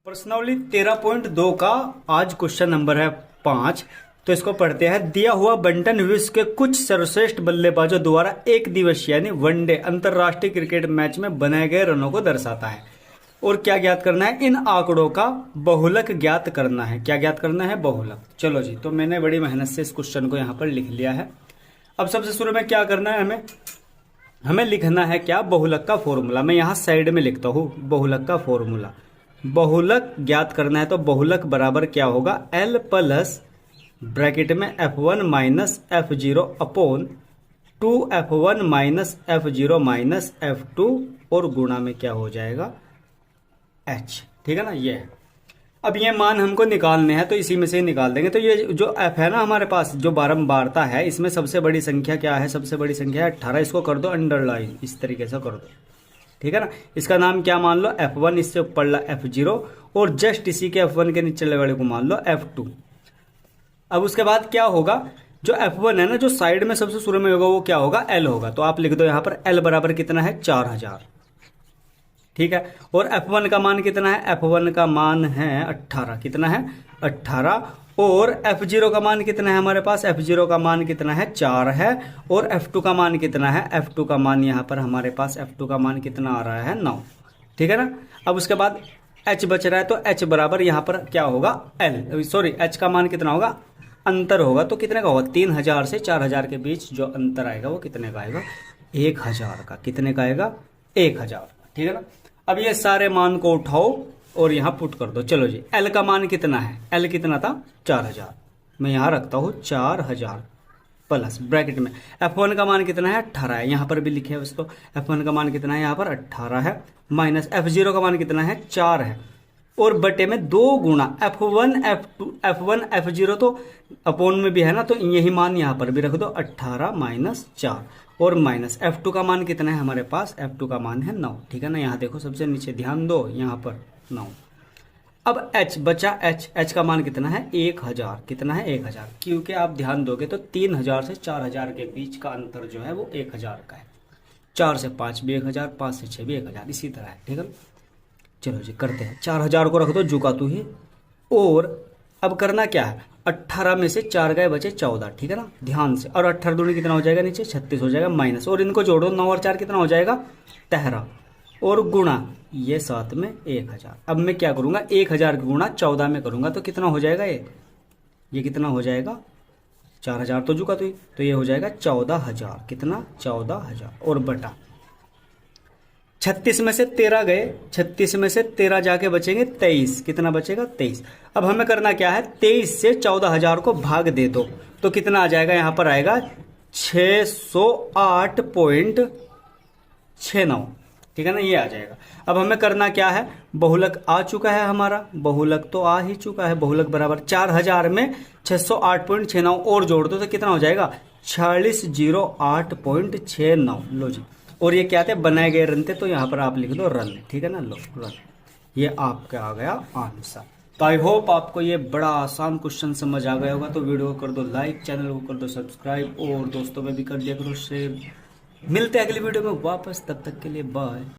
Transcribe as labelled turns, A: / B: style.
A: Personally 13.2 का आज question number है 5। तो इसको पढ़ते हैं। दिया हुआ बंटन विश्व के कुछ सर्वश्रेष्ठ बल्लेबाजों द्वारा एक दिवसीय यानी वनडे अंतरराष्ट्रीय क्रिकेट मैच में बनाए गए रनों को दर्शाता है। और क्या ज्ञात करना है? इन आंकड़ों का बहुलक ज्ञात करना है। क्या ज्ञात करना है? बहुलक। चलो जी, तो मैंने बड़ी मेहनत से इस क्वेश्चन को यहाँ पर लिख लिया है। अब सबसे शुरू में क्या करना है? हमें लिखना है क्या? बहुलक का फॉर्मूला। मैं यहाँ साइड में लिखता हूँ बहुलक का फॉर्मूला। बहुलक ज्ञात करना है तो बहुलक बराबर क्या होगा? L प्लस ब्रैकेट में F1 minus F0 upon 2F1 minus F0 minus F2 और गुणा में क्या हो जाएगा? H। ठीक है ना? ये है। अब ये मान हमको निकालने हैं तो इसी में से ही निकाल देंगे। तो ये जो F है ना हमारे पास, जो बारंबारता है, इसमें सबसे बड़ी संख्या क्या है? सबसे बड़ी संख्या है 18। इसको कर दो अंडरलाइन, इस तरीके से कर दो। ठीक है ना? इसका नाम क्या मान लो? F1, इससे ऊपर ला F0 और जस्ट इसी के F1 के नीचे वाले को मान लो F2। अब उसके बाद क्या होगा? जो F1 है ना, जो साइड में सबसे शुरू में होगा वो क्या होगा? L होगा। तो आप लिख दो यहाँ पर L बराबर कितना है? 4000। ठीक है। और F1 का मान कितना है? F1 का मान है 18। कितना है? 18। और F0 का मान कितना है हमारे पास? F0 का मान कितना है? 4 है। और F2 का मान कितना है? F2 का मान यहाँ पर हमारे पास F2 का मान कितना आ रहा है? 9। ठीक है ना? अब उसके बाद H बच रहा है तो H बराबर यहाँ पर क्या होगा? H का मान कितना होगा? अंतर होगा तो कितने का होगा? 3000 से 4000 के बीच जो अंतर आएगा वो कितने का आएगा? 1000 का। कितने का आएगा? 1000। ठीक है ना? अब ये सारे मान को उठाओ और यहां पुट कर दो। चलो जी, L का मान कितना है? L कितना था? 4000। मैं यहां रखता हूं 4000 प्लस ब्रैकेट में F1 का मान कितना है? 18 है। यहां पर भी लिखे है उसको। F1 का मान कितना है? यहां पर 18 है। माइनस F0 का मान कितना है? 4 है। और बटे में 2 गुणा F1 F0 तो अपोन में भी है ना, तो यही मान यहां पर भी रख दो। 18 माइनस 4 और माइनस F2 का मान कितना है हमारे पास? F2 का मान है 9। ठीक है ना? यहाँ देखो सबसे नीचे ध्यान दो, यहाँ पर 9। अब H बचा। H का मान कितना है? 1000। कितना है? 1000। क्योंकि आप ध्यान दोगे तो 3000 से 4000 के बीच का अंतर जो है वो 1000 का है। 4 से 5 भी 1000, 5 से 6 भी 1000, इसी तरह है। ठीक है। चलो जी करते हैं। 4000 को रख दो जुका तू ही। और अब करना क्या है? 18 में से 4 गए, बचे 14। ठीक है ना? ध्यान से। और 18 दूनी कितना हो जाएगा? नीचे 36 हो जाएगा। माइनस और इनको जोड़ो, 9 और 4 कितना हो जाएगा? 13 और गुणा ये साथ में 1000। अब मैं क्या करूंगा? 1000 गुणा 14 में करूंगा तो कितना हो जाएगा? ये कितना हो जाएगा? 4000 तो जुका तो ये हो जाएगा 14000। कितना? 14000 और बटा 36 में से 13 गए, 36 में से 13 जाके बचेंगे 23। कितना बचेगा? 23। अब हमें करना क्या है? 23 से 14000 को भाग दे दो तो कितना आ जाएगा? यहां पर आएगा 608.69। ठीक है ना? ये आ जाएगा। अब हमें करना क्या है? बहुलक आ चुका है हमारा, बहुलक तो आ ही चुका है। बहुलक बराबर 4000 में 608.69 और जोड़ दो तो कितना हो जाएगा? 4608.69। लो जी। और ये क्या थे? बनाए गए रन थे, तो यहां पर आप लिख दो रन। ठीक है ना? लो रन। ये आपका आ गया आंसर। तो आई होप आपको ये बड़ा आसान क्वेश्चन समझ आ गया होगा। तो वीडियो को कर दो लाइक, चैनल को कर दो सब्सक्राइब और दोस्तों में भी कर दिया करो शेयर। मिलते हैं अगली वीडियो में वापस, तब तक के लिए बाय।